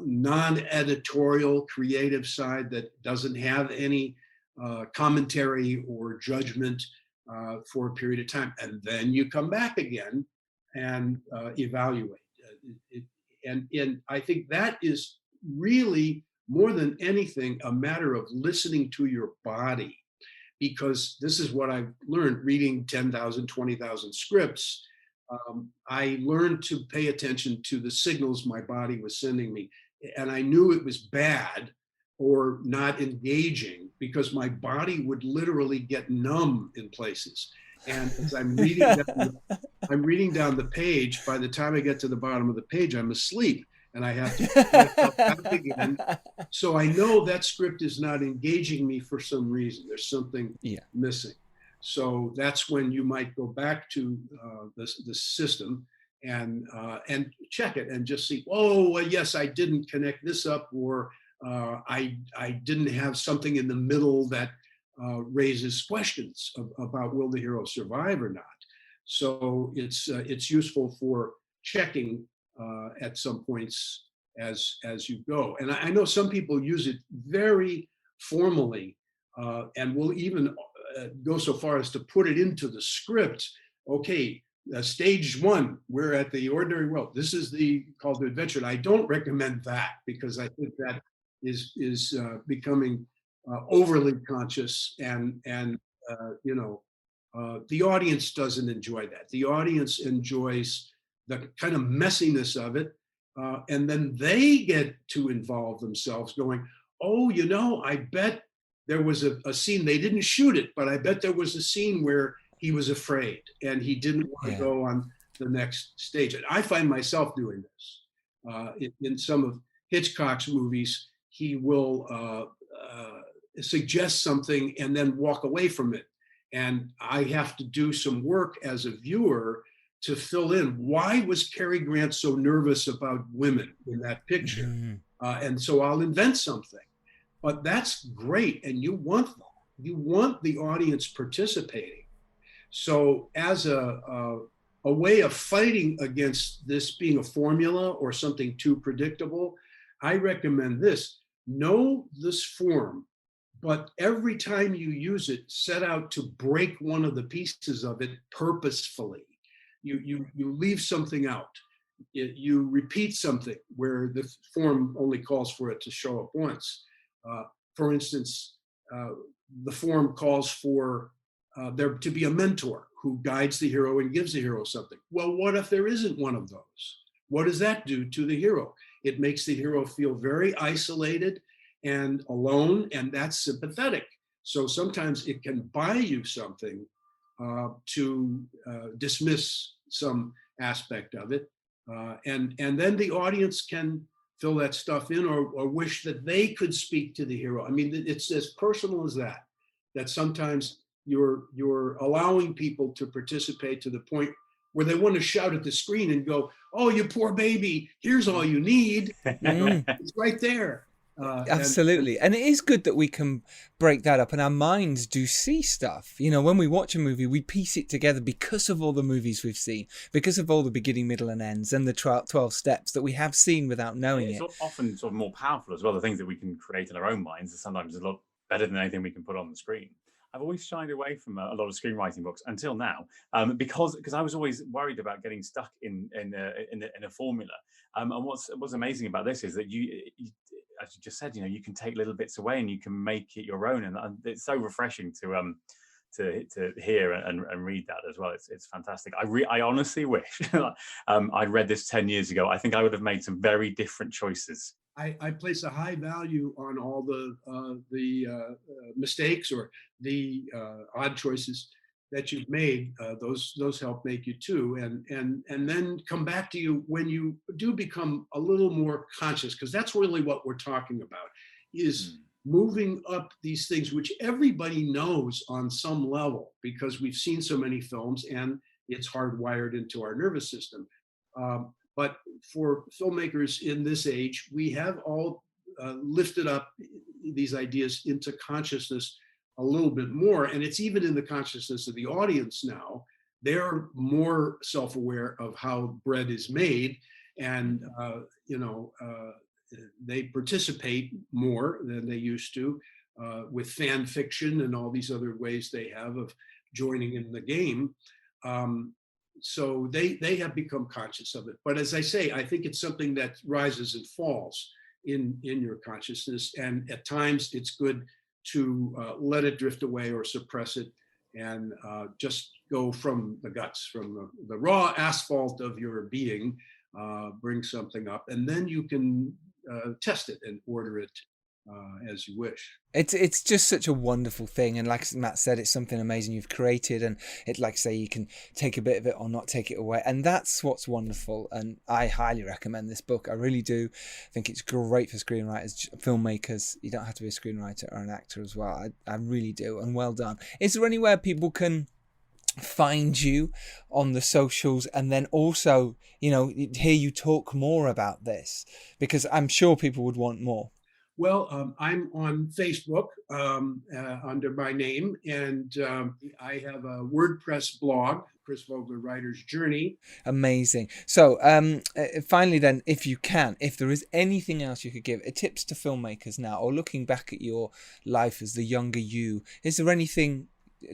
non-editorial creative side that doesn't have any commentary or judgment for a period of time. And then you come back again and evaluate. And I think that is really, more than anything, a matter of listening to your body, because this is what I've learned reading 10,000, 20,000 scripts. I learned to pay attention to the signals my body was sending me. And I knew it was bad or not engaging, because my body would literally get numb in places. And as I'm reading down the page, by the time I get to the bottom of the page, I'm asleep, and I have to put myself back again. So I know that script is not engaging me for some reason. There's something missing. So that's when you might go back to the system and check it and just see, oh, well, yes, I didn't connect this up, or I didn't have something in the middle that raises questions about, will the hero survive or not? So it's useful for checking at some points as you go. And I know some people use it very formally and we'll even go so far as to put it into the script. Okay, stage one, we're at the ordinary world. This is called the adventure. And I don't recommend that, because I think that is becoming overly conscious, and the audience doesn't enjoy that. The audience enjoys the kind of messiness of it, and then they get to involve themselves, going, oh, I bet there was a scene, they didn't shoot it, but I bet there was a scene where he was afraid and he didn't want to go on the next stage. And I find myself doing this. In some of Hitchcock's movies, he will suggest something and then walk away from it. And I have to do some work as a viewer to fill in. Why was Cary Grant so nervous about women in that picture? Mm-hmm. And so I'll invent something. But that's great, and you want the audience participating. So as a way of fighting against this being a formula or something too predictable, I recommend this. Know this form, but every time you use it, set out to break one of the pieces of it purposefully. You leave something out. You repeat something where the form only calls for it to show up once. For instance, the form calls for there to be a mentor who guides the hero and gives the hero something. Well, what if there isn't one of those? What does that do to the hero? It makes the hero feel very isolated and alone, and that's sympathetic. So sometimes it can buy you something to dismiss some aspect of it. And then the audience can fill that stuff in, or wish that they could speak to the hero. I mean, it's as personal as that sometimes you're allowing people to participate to the point where they want to shout at the screen and go, oh, you poor baby, here's all you need. It's right there. Absolutely. And it is good that we can break that up, and our minds do see stuff. When we watch a movie, we piece it together because of all the movies we've seen, because of all the beginning, middle and ends, and the 12 steps that we have seen without knowing it. It's often sort of more powerful as well. The things that we can create in our own minds are sometimes a lot better than anything we can put on the screen. I've always shied away from a lot of screenwriting books until now, because I was always worried about getting stuck in a formula. And what's amazing about this is that you, as you just said, you can take little bits away and you can make it your own, and it's so refreshing to hear and read that as well. It's fantastic. I honestly wish I'd read this 10 years ago. I think I would have made some very different choices. I place a high value on all the mistakes or the odd choices that you've made. Those help make you too, and then come back to you when you do become a little more conscious, because that's really what we're talking about, is moving up these things which everybody knows on some level, because we've seen so many films and it's hardwired into our nervous system. But for filmmakers in this age, we have all lifted up these ideas into consciousness a little bit more. And it's even in the consciousness of the audience now. They're more self-aware of how bread is made, and they participate more than they used to with fan fiction and all these other ways they have of joining in the game. So they have become conscious of it. But as I say, I think it's something that rises and falls in your consciousness. And at times it's good to let it drift away or suppress it, and just go from the guts, from the raw asphalt of your being, bring something up, and then you can test it and order it as you wish. It's just such a wonderful thing, and like Matt said, it's something amazing you've created, and it, like say, you can take a bit of it or not take it away, and that's what's wonderful. And I highly recommend this book. I really do. I think it's great for screenwriters, filmmakers. You don't have to be a screenwriter or an actor as well. I really do, and well done. Is there anywhere people can find you on the socials, and then also hear you talk more about this, because I'm sure people would want more? Well, I'm on Facebook under my name, and I have a WordPress blog, Chris Vogler Writer's Journey. Amazing. So finally then, if you can, if there is anything else you could give, tips to filmmakers now, or looking back at your life as the younger you, is there anything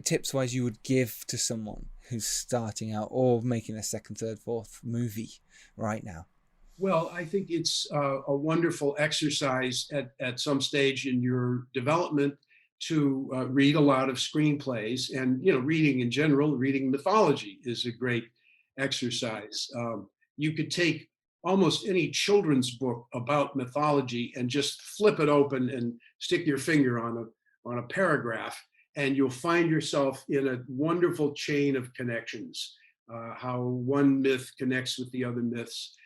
tips-wise you would give to someone who's starting out or making a second, third, fourth movie right now? Well, I think it's a wonderful exercise at some stage in your development to read a lot of screenplays, and reading in general, reading mythology is a great exercise. You could take almost any children's book about mythology and just flip it open and stick your finger on a paragraph, and you'll find yourself in a wonderful chain of connections, how one myth connects with the other myths.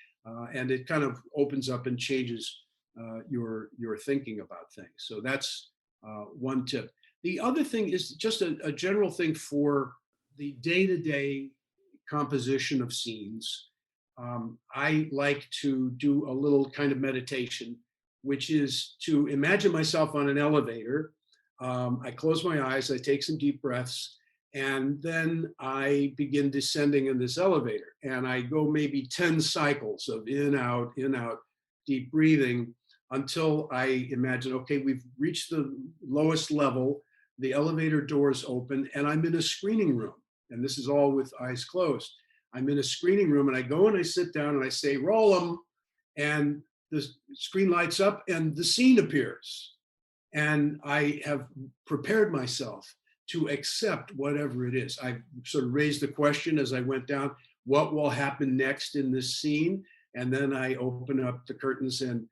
And it kind of opens up and changes your thinking about things. So that's one tip. The other thing is just a general thing for the day-to-day composition of scenes. I like to do a little kind of meditation, which is to imagine myself on an elevator. I close my eyes, I take some deep breaths, and then I begin descending in this elevator, and I go maybe 10 cycles of in, out, deep breathing, until I imagine, okay, we've reached the lowest level, the elevator doors open, and I'm in a screening room. And this is all with eyes closed. I'm in a screening room, and I go and I sit down and I say, roll them, and the screen lights up and the scene appears. And I have prepared myself to accept whatever it is. I sort of raised the question as I went down, what will happen next in this scene? And then I open up the curtains and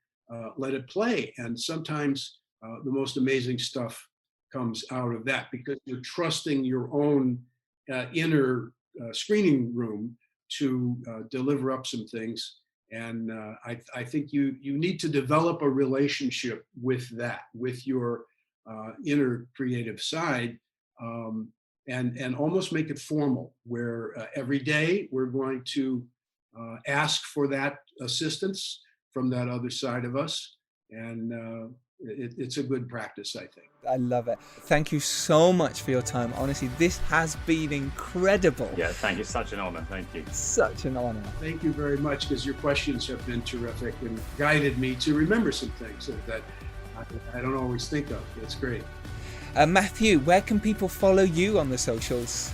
let it play. And sometimes the most amazing stuff comes out of that, because you're trusting your own inner screening room to deliver up some things. And I think you need to develop a relationship with that, with your inner creative side. And almost make it formal, where every day we're going to ask for that assistance from that other side of us. And it's a good practice, I think. I love it. Thank you so much for your time. Honestly, this has been incredible. Yeah, thank you. Such an honor. Thank you. Such an honor. Thank you very much, because your questions have been terrific and guided me to remember some things that I don't always think of. It's great. Matthew, where can people follow you on the socials?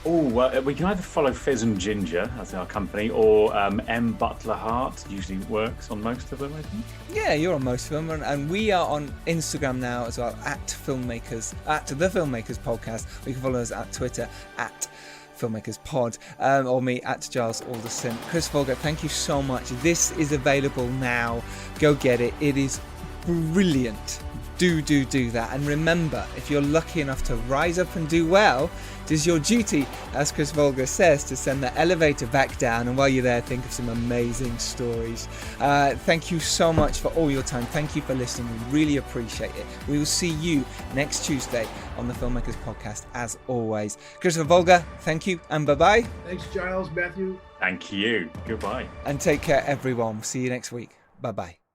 Oh, well, we can either follow Fizz and Ginger, that's our company, or M. Butler-Hart usually works on most of them, I think. Yeah, you're on most of them, and we are on Instagram now as well, at Filmmakers, at the Filmmakers Podcast. You can follow us at Twitter, at Filmmakers Pod, or me at Giles Alderson. Chris Vogler, thank you so much. This is available now. Go get it. It is brilliant. Do that. And remember, if you're lucky enough to rise up and do well, it is your duty, as Chris Vogler says, to send the elevator back down, and while you're there, think of some amazing stories. Thank you so much for all your time. Thank you for listening. We really appreciate it. We will see you next Tuesday on the Filmmakers Podcast, as always. Christopher Vogler, thank you, and bye-bye. Thanks, Giles, Matthew. Thank you. Goodbye. And take care, everyone. See you next week. Bye-bye.